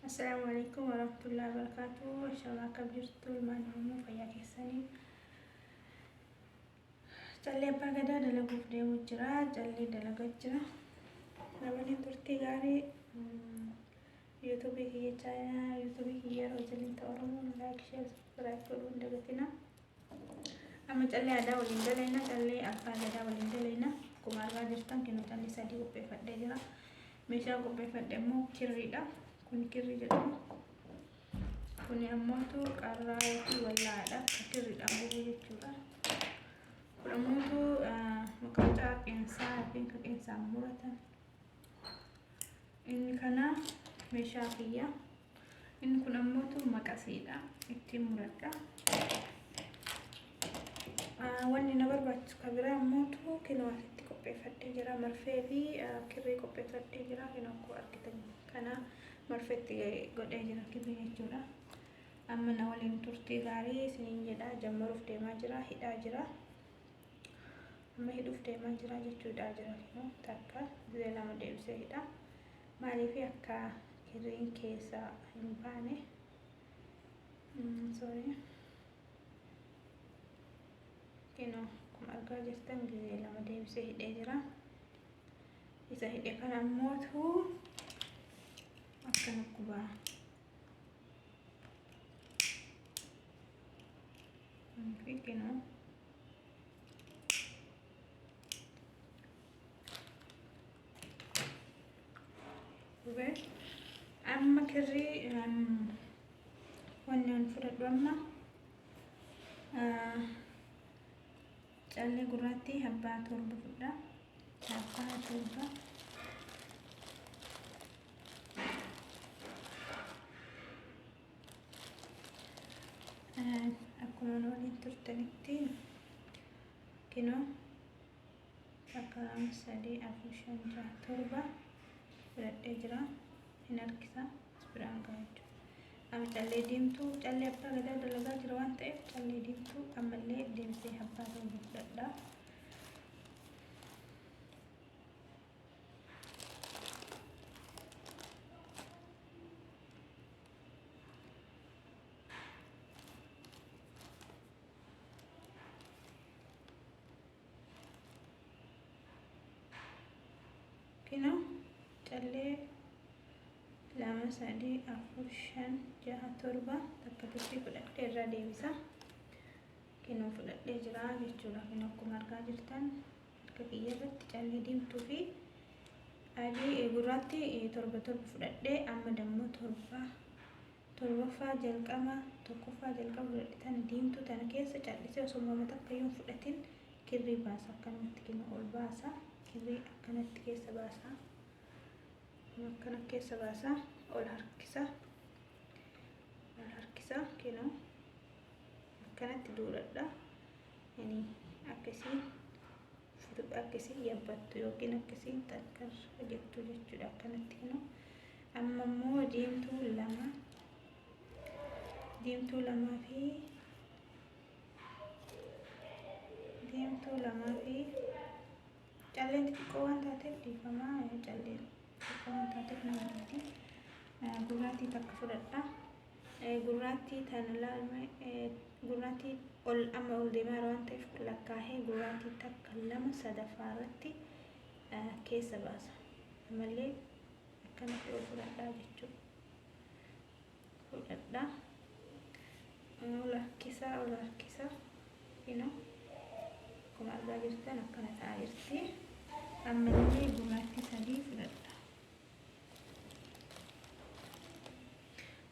Assalamualaikum warahmatullahi wabarakatuh. Inshallah kabirtul manhumu fayake sani. Challe bagada dalaguuf deemu jira, challe dalagaa jira. Namani turtii gaarii YouTube kiyya channel YouTube kiyya Rosalinta Oromoo like share subscribe godhuun dagatina. Amma challe aadaa waliin dalayna, challe abbaa gadaa waliin dalayna. Akkuma argaa jirtan kennu challe sadii qopheeffadhee jira. Meeshaan qopheeffadhe immoo kirriidha. Kun kirri jedhama. Kun ammoo qarraa fi wallaadha. Kirriidhaan goguu jechuudha. Kun ammoo maqaa qeensaa fi qeensaan muratan. Inni kana meeshaa kiyya. Inni kun ammoo maqasiidha. Ittiin muradha. Wanni na barbaachisu kan biraa ammoo kinoo asitti qopheeffadhee jira. Marfee fi kirrii qopheeffadhee jira. Kinoo akkuma argitan kana marfeetti godhee jira kirrii jechuudha. Amma na waliin turtii gaarii isiniin jedha. Jammaruuf deemaa jira, hidhaa jira. Amma hidhuuf deemaa jira jechuudha jira kinoo takka bilee lama deebisee hidha. Maaliif akka kirriin keessa hin baane sorry kinoo akkuma argaa jirtan bilee lama deebisee hidhee jira. Isa hidhe kana ammoo akkana kubaa kinoo amma kirrii wanni an fudhadhu amma callee gurraatti abbaa torba fudha. Abbaa torba akkuma waliin turtanitti kinoo akka 2 3 4 5 6 7 fudhadhee jira. Hin harkisa biraan gaachuu. Amma callee diimtuu callee abbaa gadaa dalagaa jira waan ta'eef callee diimtuu ammallee deemsee abbaa torba fudhadha. Kinoo callee 2 3 4 5 6 7 takka turtii fudhadhee irraa deebisa. Kinoo fudhadhee jira jechuudha. Kinoo akkuma argaa jirtan harka kiyya irratti callee diimtuu fi adii gurraatti torba fudhadhee amma dammoo torbaffaa jalqaba tokkoffaa jalqaba fudhadhetan diimtuu tana keessa callisee osoo mama takka yoo fudhatin kirrii baasa. Akkanatti kinoo ol baasa. Kirrii akkanatti keessa baasa. Akkana keessa baasa. Ol harkisa kinoo akkanatti duudhadha. Yani akkasii yabbattu yookiin akkasii takkar jettu jechuudha. Akkanatti kinoo amma immoo diimtuu lamaa fi calleen xixiqqoo waan taateef dhiifamaa. Calleen xixiqqoo waan taateef namoonni gurraattii takka fudhadha. Gurraattii tana laalma gurraattii amma ol deemaa waan ta'eef lakkaahee gurraattii takka 2 sadaffaa irratti keessa baasa. Ammallee akkanatti ol fudhadhaa jechuudha. Fudhadhaa ol harkisa kinoo akkuma argaa jirtan akkana ta'aa jirti. Ammallee gurraattii 3 fudhadha.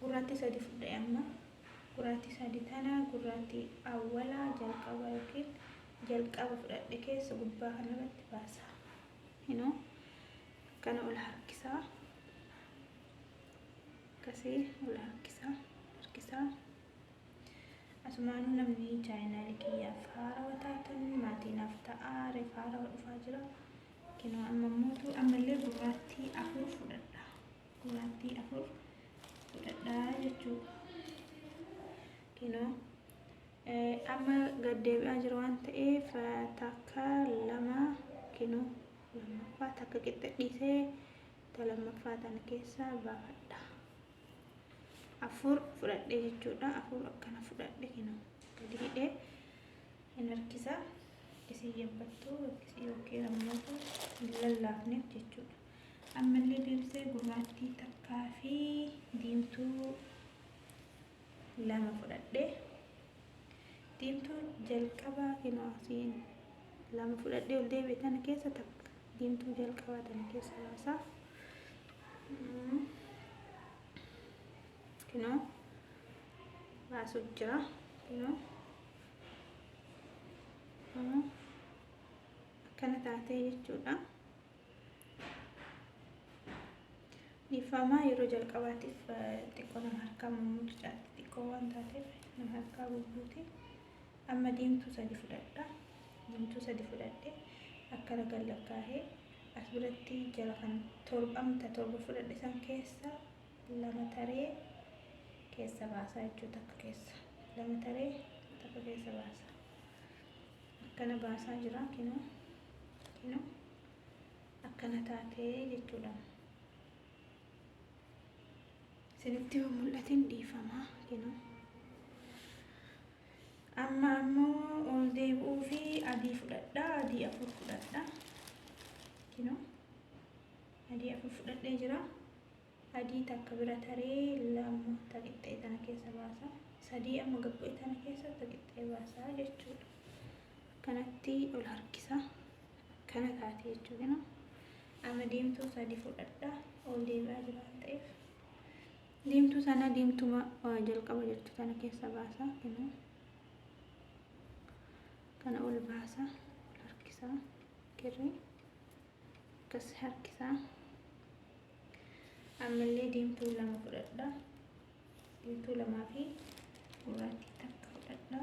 Gurraattii 3 fudhee amma gurraattii 3 tana gurraattii awwalaa jalqaba yookiin jalqaba fudhadhe keessa gubbaa kanarratti baasa. Kinoo akkana ol harkisa. Akkasii ol harkisa. Asumaanuu namni chaayinaalii kiyyaaf haarawaa taatan maatiinaaf ta'aa reef haarawaa dhufaa jira. Kinoo ammallee gurraattii 4 fudhadha. Gurraattii 4 fudhadha jechuudha. Kinoo amma gad deebi'aa jira waan ta'eef takka 2 kinoo lamaffaa takka qixxee dhiisee ta lammaffaa tana keessa baafadha. afur fudhadhee jechuudha. Afur akkana fudhadhe kinoo gadi hidhee hin harkisa akkasii yabbattuu yookiin ammoo hin lallaafneef jechuudha. Ammallee deebisee gurraattii takkaa fi diimtuu lama fudhadhe. Diimtuu jalqabaa kinoo asiin lama fudhadhee ol deebi'e tana keessa takka diimtuu jalqabaa tana keessa baasaa. Kinoo baasuuf jira kinoo akkana taatee jechuudha. Dhiifamaa yeroo jalqabaatiif xiqqoo nama harkaa mummuudhaatti xiqqoo waan taateef nama harkaa bubbuuti. Amma diimtuu sadi fudhadha. Diimtuu sadi fudhadhe akkana gallakkaahee as biratti jala kan torba fudhadhe san keessa lama taree keessa baasaa jechuudha. Takka keessa lama taree takka keessa baasaa. Akkana baasaa jira kinoo akkana taatee jechuudha. Isinitti yoo mul'atin dhiifamaa kinoo. Amma ammoo ol deebi'uu fi adii fudhadha. Adii afur fudhadha kinoo. Adii afur fudhadhee jira. Adii takka bira taree lama taqixxee tana keessa baasa. Sadii amma gabbu'ee tana keessa taqixxee baasaa jechuudha. Kanatti ol harkisa. Kana taatee jechuudha. Amma diimtuu sadi fudhadha. Ol deebi'aa jira waan ta'eef. Diimtuu sana diimtuma jalqaba jirtu tana keessa baasa kinoo. Kana ol baasa ol harkisa kirrii akkas harkisa. Ammallee diimtuu lama fudhadha. Diimtuu lamaa fi gurraattii takka fudhadha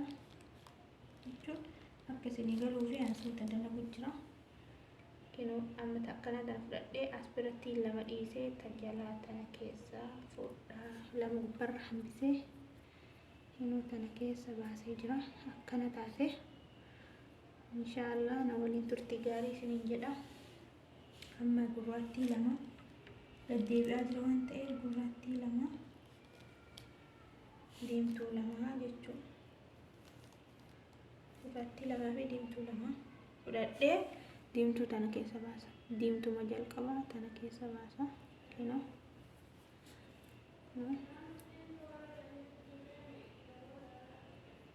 jechuudha. Akka isinii galuu fi ansuuta dalagu jira kinoo. Amma akkana tana fudhadhee as biratti lama dhiisee tajalaa tana keessa fuudhaa. Lama gubbarra hambisee kinoo tana keessa baasee jira. Akkana taate inshaallah na waliin turtii gaarii isiniin jedha. Amma gurraattii lama gaddeebi'aa jira waan ta'eef gurraattii lama diimtuu lama jechuudha. Gurraattii lamaa fi diimtuu lama fudhadhee diimtuu tana keessa baasa. Diimtuma jalqabaa tana keessa baasa kinoo.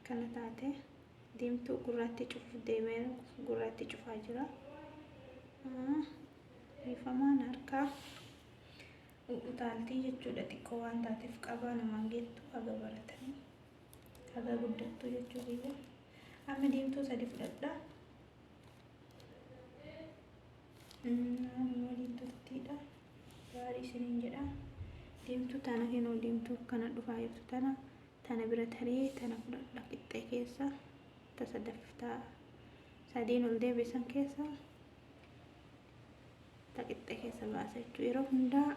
Kana taate diimtuu gurraattii cufuuf deemee gurraattii cufaa jira. Dhiifamaan harkaa utaaltii jechuudha. Xiqqoo waan taateef qabaa namaan geettu haga baratanii haga guddattu jechuudha. Amma diimtuu sadi fudhadha. Waliin turtiidha gaarii isiniin jedha. Diimtuu tana kinoo diimtuu kana dhufaa jirtu tana bira taree tana fudhadha qixxee keessa. Sadaffaa sadiin ol deebisan keessa taqixxee keessa baasa jechuudha. Yeroo hundaa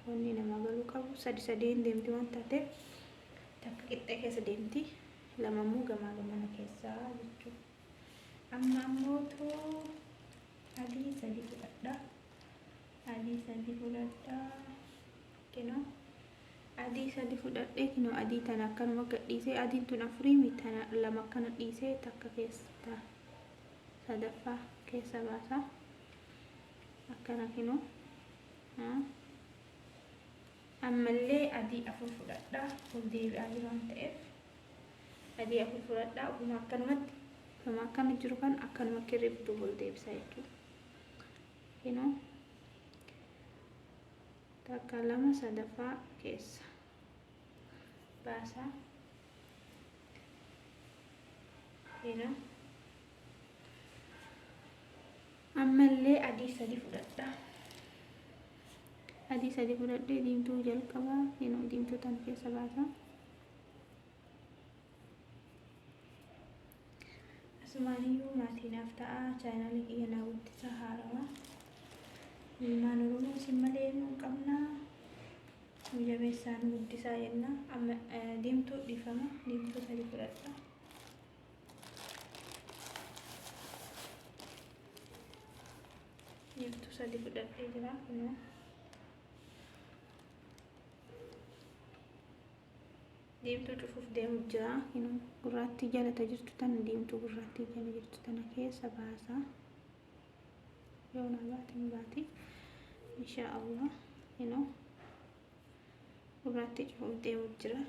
wanni nama galuu qabu sadiin deemti waan taateef takka qixxee keessa deemti. Lama immoo gamaa gamana keessa jechuudha. Amma ammoo adii sadi fudhadha. Adii sadi fudhadha kinoo. Adii sadi fudhadhee kinoo adii tana akkanuma gadhiisee adiin tun afurii tana lama akkana dhiisee takka keessa sadaffaa keessa baasa akkana kinoo. Ammallee adii afur fudhadha. Ol deebi'aa jiru waan ta'eef adii afur fudhadha. Akkuma akkanumatti akkuma akkana jiru kan akkanuma kirribdu ol deebisa jechuudha kinoo. Takka lama sadaffaa keessa baasa kinoo. Ammallee adii sadi fudhadha. Adii sadi fudhadhee diimtuu jalqabaa kinoo diimtuu tana keessa baasa. Asumaaniyyuu maatiinaaf ta'a. Chaanaalii kiyya naa guddisaa haarawaa. Ilmaan Oromoo isin malee nu qabna. Nu jabeessaa nu guddisaa jenna. Amma diimtuu dhiifama. Diimtuu sadi fudhadha. Diimtuu sadi fudhadhee jira kunoo. diimtuu cufuuf deemu jira. Gurraattii jala jirtu tana diimtuu gurraattii jala jirtu tana keessa baasa. Yoo na baatiin baati insha Allah gurraattii cufuuf deemu jira.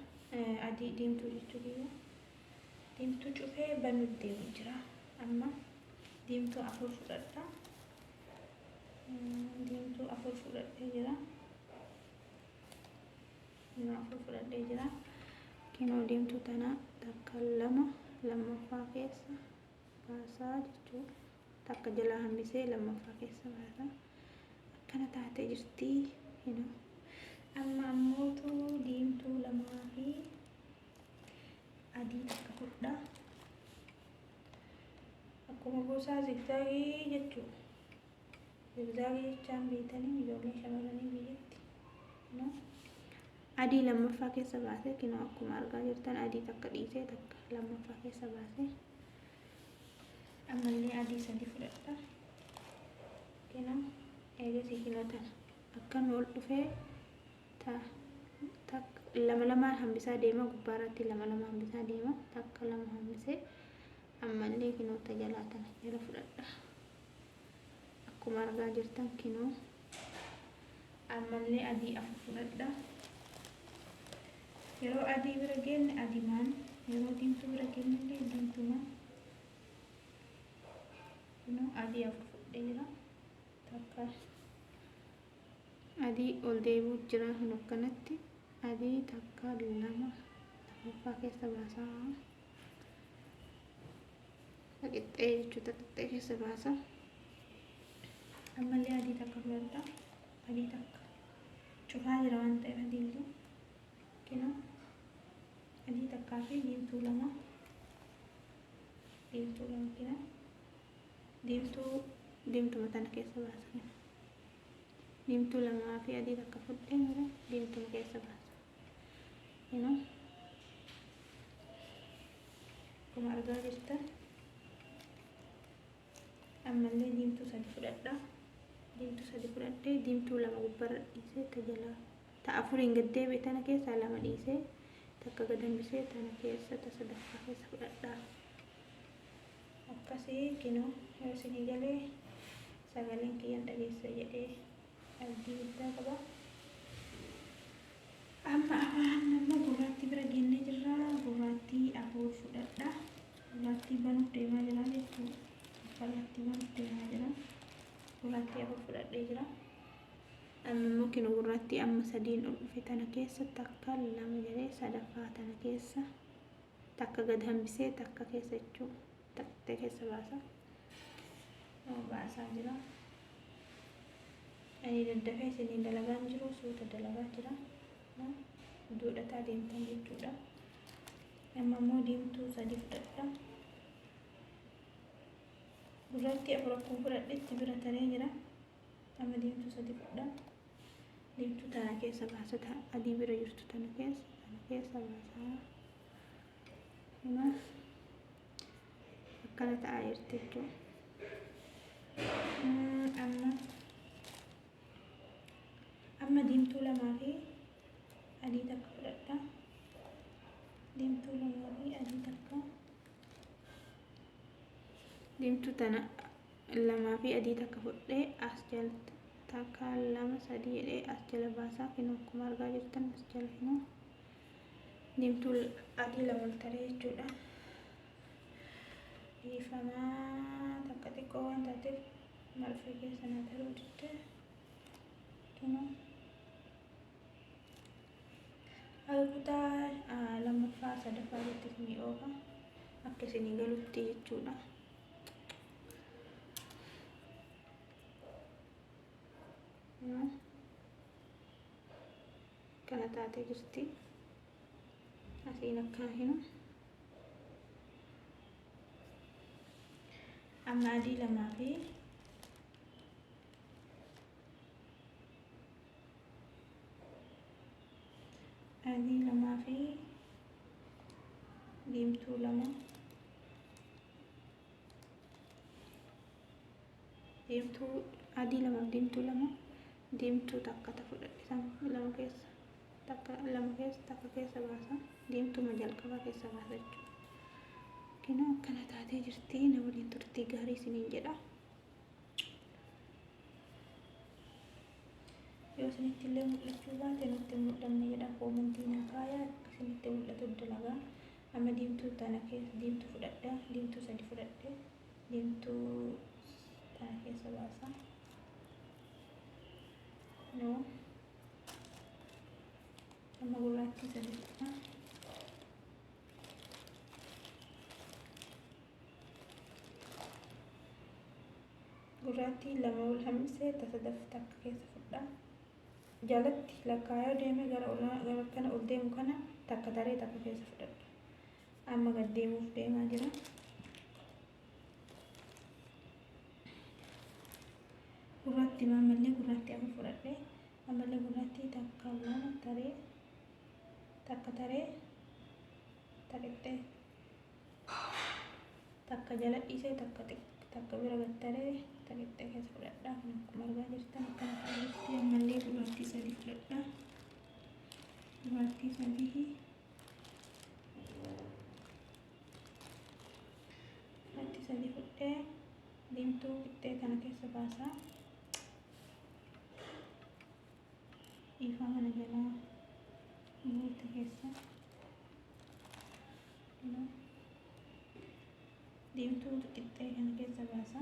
Adii diimtuu jechuudha. Diimtuu cufee banuuf deemu jira. Amma diimtuu afur fudhadha. Diimtuu afur fudhadhee jira. Afur fudhadhee jira. Kinoo diimtuu tana takka lammaffaa keessa baasaa jechuudha. Takka jalaa hambisee lammaffaa keessa baasa. Akkana taatee jirti. Amma ammootu diimtuu lamaa fi adii takka fudha. Akkuma gosaa zigzaagii jechuudha. Zigzaagii jechaan beekanii ijoollee shamarranii biyyatti. Adii lammaffaa keessa baasee kinoo akkuma argaa jirtan adii takka dhiisee takka lammaffaa keessa baasee ammallee adii sadi fudhadha. Kinoo eegasii kinoo tana akkan ol dhufee lama hambisaa deema gubbaarratti lama hambisaa deema takka lama hambisee ammallee kinoo jalaa tana jala fudhadha. Akkuma argaa jirtan kinoo ammallee adii afur fudhadha. Yeroo adii bira geenne adiimaan, yeroo diimtuu bira geenne illee diimtuumaan. Adii afur fudhee jira. Takka adii ol deebi'u jira akkanatti. Adii takka lammaffaa keessa baasaa. Qixxee jechuudha qixxee keessa baasa. Ammallee adii takka fudhadha. Adii takka cufaa jira waan ta'eef adiillee. Kinoo adii takkaa fi diimtuu lama kinoo diimtuma tana keessa baasa. Diimtuu lamaa fi adii takka fudhee jira diimtuma keessa baasa. Kinoo akkuma argaa jirtan ammallee diimtuu sadi fudhadha. Diimtuu sadi fudhadhee diimtuu lama gubbaarra dhiisee tajalaa afuriin gad deebi'e tana keessaa lama dhiisee takka gad hambisee tana keessa sadaffaa keessa fudhadha. Akkasii kinoo yoo isinii galee sagaleen kiyyaan dhageessa jedhee abdii guddaa qaba. Amma gurraattii bira geennee jirra. Gurraattii afur fudhadha. Gurraattii banuuf deemaa jira jechuudha. Gurraattii banuuf deemaa jira. Gurraattii afur fudhadhee jira. Ammoo kinoo gurraattii amma sadiin ol dhufe tana keessa takka lama jedhee sadaffaa tana keessa takka gad hambisee takka keessa jechuudha. Takkitee keessa baasaa jira. Ani daddafee isiniin dalagaan jiru suuta dalagaa jira. Duudhataa deemtan jechuudha. Amma immoo diimtuu sadi fudhadha. Gurraattii afur akkuma fudhadhetti bira taree jira. Amma diimtuu sadi fudhadha. Diimtuu tana keessa baasa adii bira jirtu tana keessa baasaa. Akkana ta'aa jirti jechuudha. Amma diimtuu lamaa fi adii takka fudhadha. Diimtuu lamaa fi adii takka. Diimtuu tana lamaa fi adii takka fudhee as jalatti takka lama sadii jedhee as jala baasaa. Kinoo akkuma argaa jirtan as jala kinoo diimtuu adii lama ol taree jechuudha. Dhiifamaa takka xiqqoo waan taateef marfee keessa na taruu didde. Kinoo kutaa lammaffaa sadaffaa irratti isinii oofa akka isinii galutti jechuudha. Kana taatee jirti. Asiin akkana hinu. Amma adii lamaa fi diimtuu lama. Diimtuu adii lama diimtuu lama. Diimtuu takka fudhadhe lama keessa takka lama keessa takka keessa baasa. Diimtuma jalqaba keessa baasa jechuudha. Kinoo akkana taatee jirti. Na waliin turtii gaarii isiniin jedha. Yoo isinitti illee mul'achuu baate nutti hin mul'anne jedha koomentii naa kaayaa isinitti mul'atu dalagaa. Amma diimtuu tana keessa diimtuu fudhadha. Diimtuu sadi fudhadhe. Diimtuu tana keessa baasa. No. Amma gurraattii sadi fudhadha. Gurraattii lama ol hambisee tasadaf takka keessa fudhadha. Jalatti lakkaayaa deemee gara kana ol deemu kana takka taree takka keessa fudhadha. Amma gad deemuuf deemaa jira. Gurraattii ammallee gurraattii afur fudhadhe. Ammallee gurraattii takka lama taree takka taree taqixxee takka jala dhiisee takka bira gad taree taqixxee keessa fudhadha. Akkuma argaa jirtan akkana ta'etti ammallee gurraattii sadi fudhadha. Gurraattii sadii fudhee diimtuu qixxee kana keessa baasa. Ifaa mana jalaa guutuu keessa diimtuu qixxee kana keessa baasa.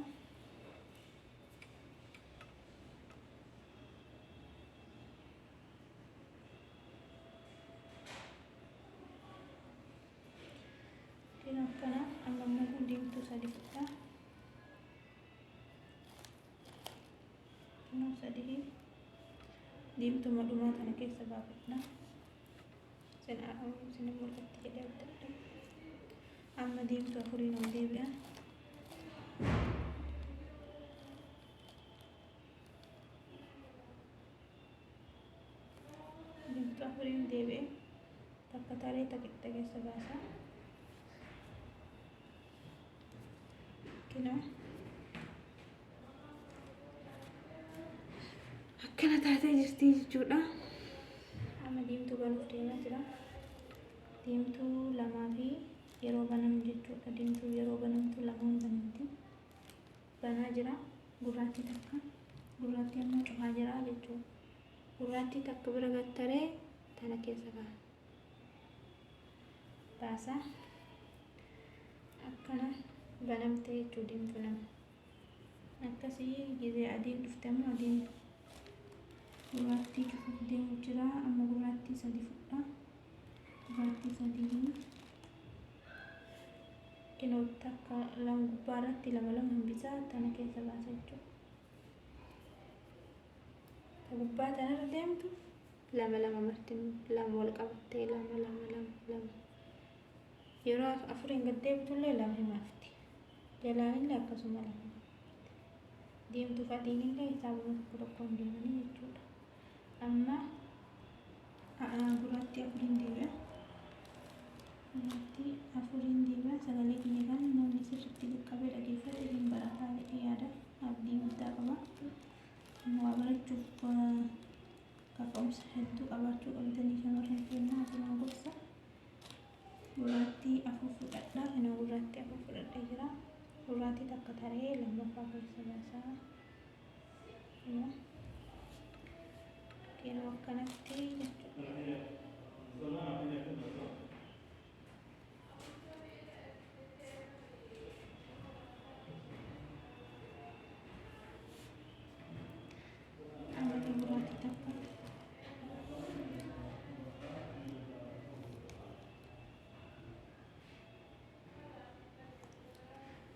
Akkana amma diimtuu sadi fudhaa. Kunoo sadii diimtuu madhumaa kana keessa baafadha. Isin mul'atti jedhee abdadha. Amma diimtuu afuriin ol deebi'a. Diimtuu afuriin deebi'e takka taree taqixxee keessa baasa. Akkana taatee jirti jechuudha. Amma diimtuu banuuf deemaa jira. Diimtuu lamaa fi yeroo banamu jechuudha. Diimtuu yeroo banamtu lamaan banamti. Banaa jira. Gurraattii takka. Gurraattii amma cufaa jira jechuudha. Gurraattii takka bira gad taree tana keessa baasa. Akkana banamtee jechuudha diimtuu lama. Akkasii gizee adiin dhuftamu adiin gurraattii cufuuf deemu jira. Amma gurraattii sadi fudhaa. Gurraattii sadii kinoo takka lama gubbaarratti lama hambisaa tana keessa baasa jechuudha. Ta gubbaa tanarra deemtu lama martin lama wal qabattee lama. Yeroo afuriin gad deebitullee lama himafti. Jalaanillee akkasuma lama. Diimtuu fadiinillee isaanuma tokkoon deemanii jechuudha. Amma gurraattii afuriin deebi'a. Gurraattii afuriin deebi'a. Sagalee kiyya kan namni sirriitti qaqqabee dhaggeeffate hin barataa jedhee yaada. Abdii guddaa qaba. Waa barachuuf kaka'umsa hedduu qabaachuu qabatanii shamarran keenyaa asirraan gorsa. Gurraattii afur fudhadhaa. Kana gurraattii afur fudhadhee jira. Gurraattii takka taree lammaffaa keessa baasaa. Kinoo akkanatti jechuudha.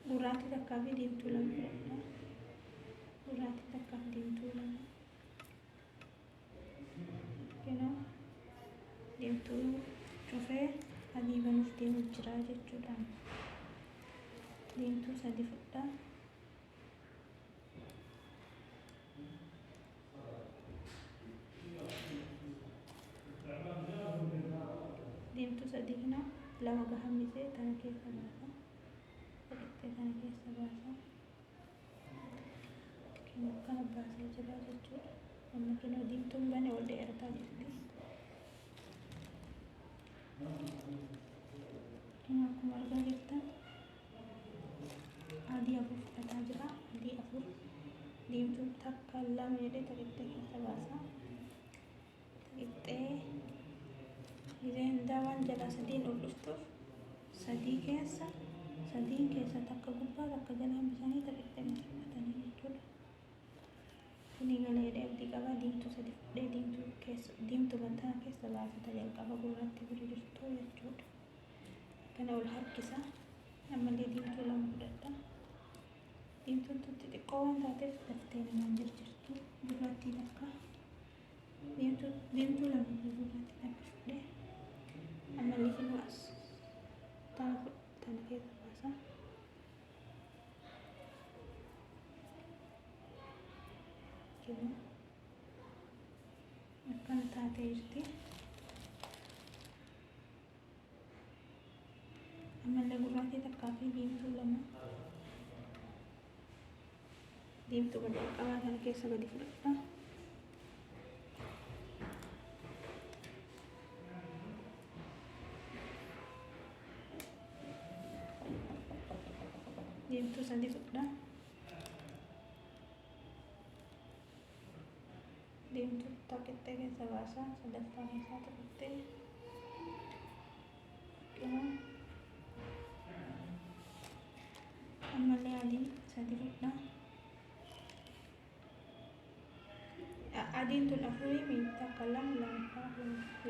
Gurraattii takkaa fi diimtuu lama fudhadha. Gurraattii takkaa fi diimtuu lama. Kinoo diimtuu cufee adii banuuf deemu jira jechuudha. Diimtuu sadi fudhaa. Diimtuu sadi kinoo lama gahamisee tana keessa baasa. Kana keessa baasa. Kana baasee jira jechuudha. Amma kinoo diimtuun bane ol dheerataa jirti. Kino akkuma argaa jirtan adii afur fudhataa jira. Adii afur diimtuu takka lama jedhee taqittee keessa baasa. Taqittee gizeen daawwan jala sadiin ol dhuftuuf sadiin keessa takka gubbaa takka jala hambisanii taqittee fudhatanii jechuudha. Kuni galee dheebdii qaba. Diimtuu sadi fudhee diimtuu tana keessa baasata jalqaba gurratti bira jirtu jechuudha. Kana ol harkisa. Ammallee diimtuu lama fudhadha. Diimtuun tutti xiqqoo waan taateef daftee namaan jirtu. Gurratti takka diimtuu lama gurratti takka fudhee ammallee finuu as tana keessa baasa. Akkana taatee jirti. Ammallee gurraatii takkaa fi diimtuu lama diimtuu jalqabaa kana keessa gadi fudhadha. Diimtuu sadi fudhadha. Diimtuu taqittee keessa baasa. Sadaffaa keessaa taqittee ammallee adii sadi fudhadha. Adiin tun afurii takka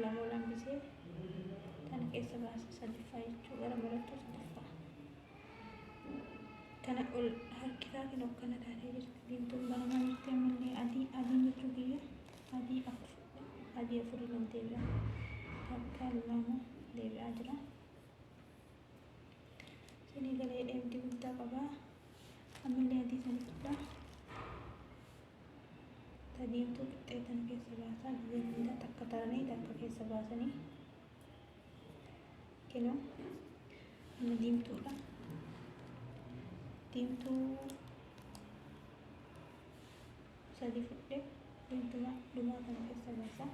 lama lambisee kana keessa baasa. Sadaffaa jechuu gara marattuu sadaffaa. Kana ol harkisaa kan akkana taatee jirti. Diimtuun banamaa jirti. Ammallee adiin jechuu kiyya adii afurii kan deebi'a. Takka lama deebi'aa jira. Sini galee dheebdii guddaa qaba. Ammallee adii sani fudhaa. Diimtuu qixxee tana keessa baasaa. Gizeen takka taranii takka keessa baasanii. Kinoo amma diimtuudha. Diimtuu sadi fudhee diimtuu dhumaa kana keessa baasa.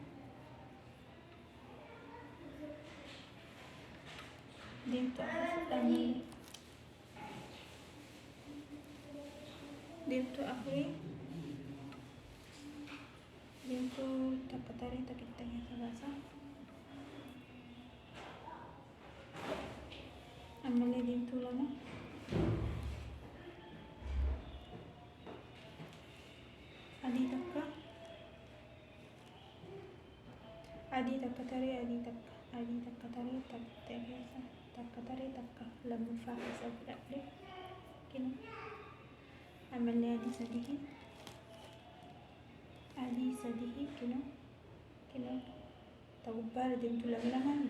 Diimtuu afur fudhanii diimtuu afurii diimtuu takka taree taqittee keessa baasa. Ammallee diimtuu lama adii takka taree takka taree taqittee keessa takka taree takka lammaffaa keessa fudhadhe. Kino ammallee adii sadii kino ta gubbaa diimtuu lamaan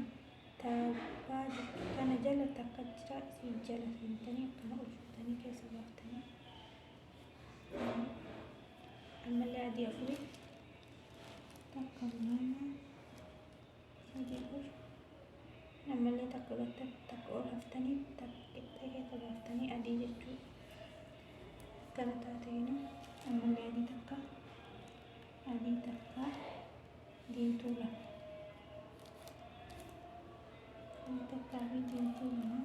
tabbaa kana jala takka jira. Isin jala seentanii akkana ol fuutanii keessa baaftanii ammallee adii afurii takka lama sadii afur ammallee takka ol haftanii takka qixxee keessa baaftanii adii jechuudha. Kana taateen ammallee adii takka diimtuu lama takkaa fi diimtuu lama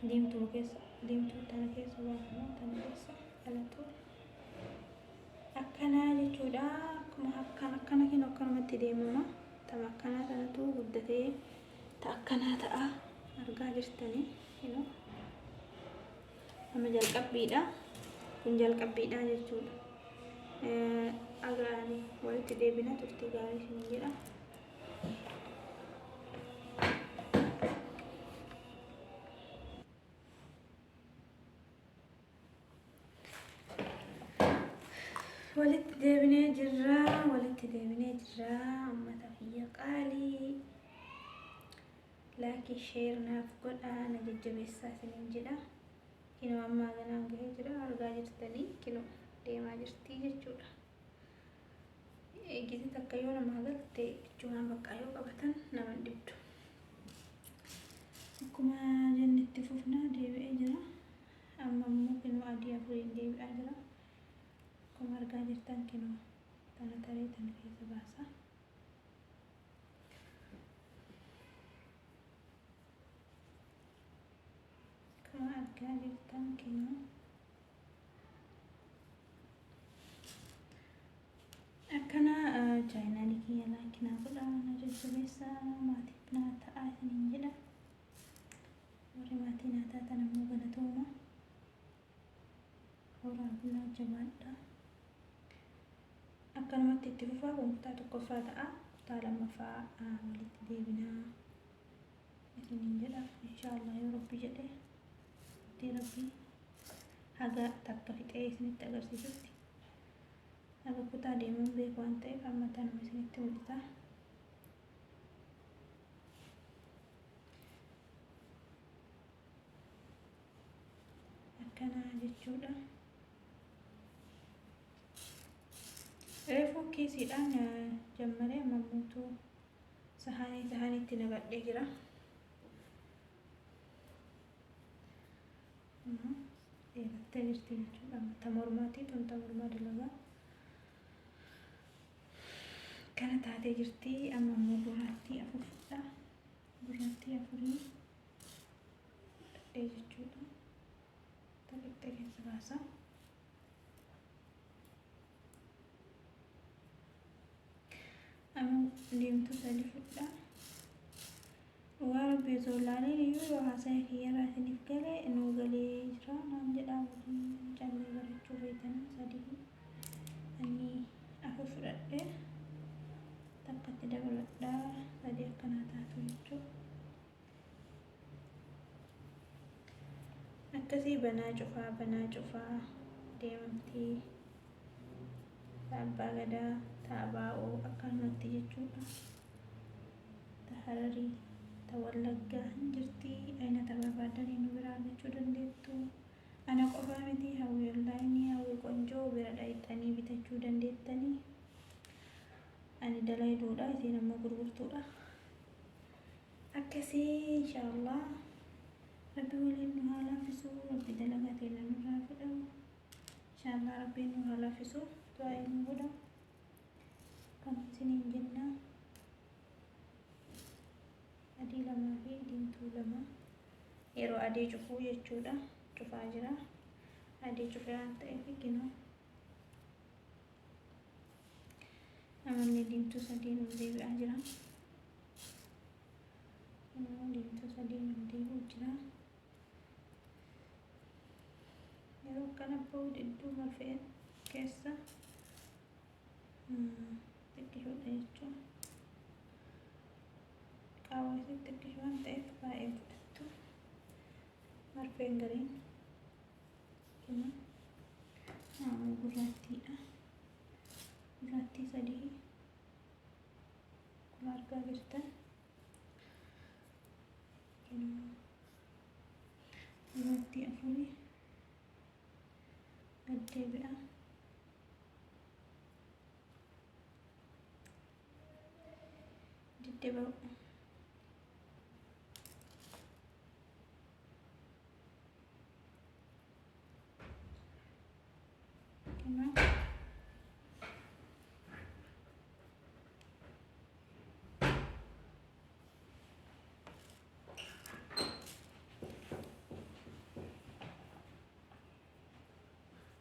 diimtuu tana keessa baafama. Tana keessa dhalatu akkanaa jechuudha. Akkuma akkana kinu akkanumatti deemama. Tama akkanaa tanatu guddatee ta akkanaa ta'a. Argaa jirtanii kinu amma jalqabbiidha. Kun jalqabbiidha jechuudha. Agaanii walitti deebina turtii gaarii isin jedha. Walitti deebinee jirra. Uummata biyya qaalii laakii sheer naaf godhaa na jajjabeessaa isiniin jedha. Kinoo ammaa ganaan gahee jira. Argaa jirtanii kinoo deemaa jirtii jechuudha. Eegisi takka yoo namaa galte jechuun bakka yoo qabatan nama dhibdu. Akkuma jennetti fufnaa deebi'ee jira. Amma immoo kinoo adii afuriin deebi'aa jira. Akkuma argaa jirtan kinoo tana taree tana keessa baasa. argaa jirtan kennu akkana chaayinaanii kiyya laakinaa godhaa na jajjabeessa maatiif naa ta'aa isiniin jedha warri maatii naa taatan ammoo galatooma horaa bulaa jabaadha akkanumatti itti fufaa kun kutaa tokkoffaa ta'a kutaa lammaffaa walitti deebinaa isiniin jedha inshaallah yoo rabbi jedhe itti rabbi haga takka fixee isinitti agarsiisutti haga kutaa deemuun beeku waan ta'eef amma tanuma isinitti mul'isa akkana jechuudha reefuu kiisiidhaan jammaree amma guutuu sahaaniitti naqadhee jira dheerattee jirti jechuudha ta mormaatii tun ta mormaa dalagaa kana taatee jirti amma immoo gurraattii afurfudha gurraattii afurii dhadhee jechuudha taqiqxee keessa baasa amma deemtuu sadi fudha dhugaa rabbii osoo ilaaliin iyyuu yoo haasa'e kiyyarraa isiniif galee nuu galee jira naan jedhaa waliin callee barachuu beektan sadii ani afur fudhadhee takkatti dabaladhaa sadii akkanaa taatu jechuudha akkasii banaa cufaa deemamtii abbaa gadaa taabaa'oo akkanumatti jechuudha ta hararii ta wallaggaa hin jirti aynata barbaadanii nu biraa argachuu dandeettu ana qofaa miti hawwii onlaayinii hawwii qonjoo bira dhayxanii bitachuu dandeettanii ani dalayduudha isiin ammoo gurgurtuudha akkasii inshaallah rabbi waliin nu haa laafisuu rabbi dalagaa teenya nurraa fudhamu inshaallah rabbiin nu haa laafisuu du'aa nu godha kan isiniin jenna adii lamaa fi diimtuu lama yeroo adii cufuu jechuudha cufaa jira adii cufee waan ta'eef kinoo amallee diimtuu sadii nu deebi'aa jira diimtuu sadii nu deebi'u jira yeroo akkana ba'u didduu marfee keessa xiqqishoodha jechuudha qaawwaa xiqqishoo waan ta'eef baay'ee fudhattu marfeen gariin kinoo gurraattiidha gurraattii sadii kun argaa jirtan kinoo gurraattii afurii gaddeebi'a diddeba'u kinoo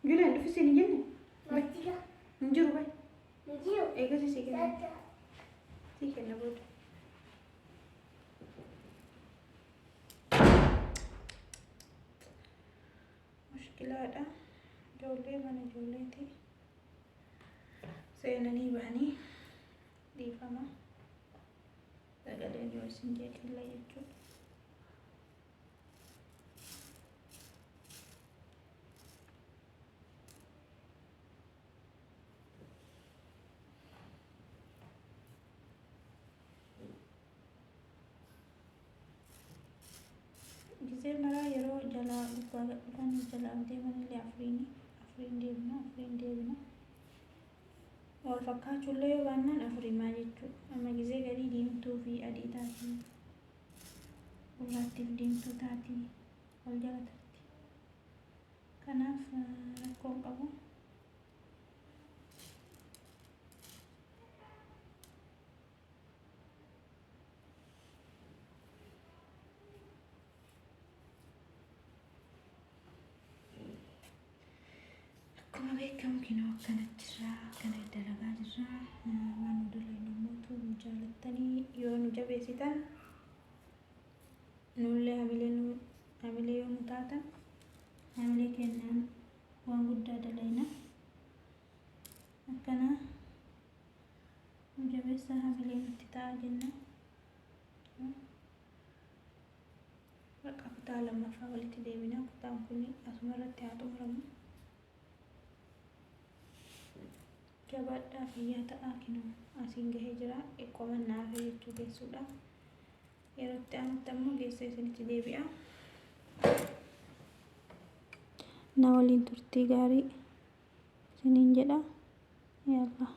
Gila, lu sini jenne. Matiga. Njuru bay. Njuru. Ega sih kena. Tata. Sih kena bod. Mushkilah ada. Jolle mana jolle thi. Seenani bahani. Di fama. Sagalee yoo isin jechuudha jechuudha. Gisee maraa yeroo jalaa gubbaa dhufan jalaa deemanillee afuriin deebina. Wal fakkaachuullee yoo baannaan afuriimaa jechuudha. Amma gisee garii diimtuu fi adii taati. Gurraattiif diimtuu taati. Wal jala taati. Kanaaf rakkoon qabu. akkuma beekamu kinoo akkanatti irraa akkana dalagaa jirra. Waan nu dalagnu mootu nu jaalattanii yoo nu jabeessitan nullee hamilee yoo nu taatan hamilee kennaan waan guddaa dalagna. Akkana nu jabeessaa hamilee nutti ta'a jenna. Bakka kutaa lammaffaa walitti deebina. Kutaan kun asuma irratti haa xumuramu. Jabaadhaa fayyaa ta'aa kinoo asiin gahee jira. Eeggomannaa fi jechuu geessuudha. Yeroo itti aanutti ammoo geessee isinitti deebi'a. Na waliin turtii gaarii isiniin jedha. Yalla.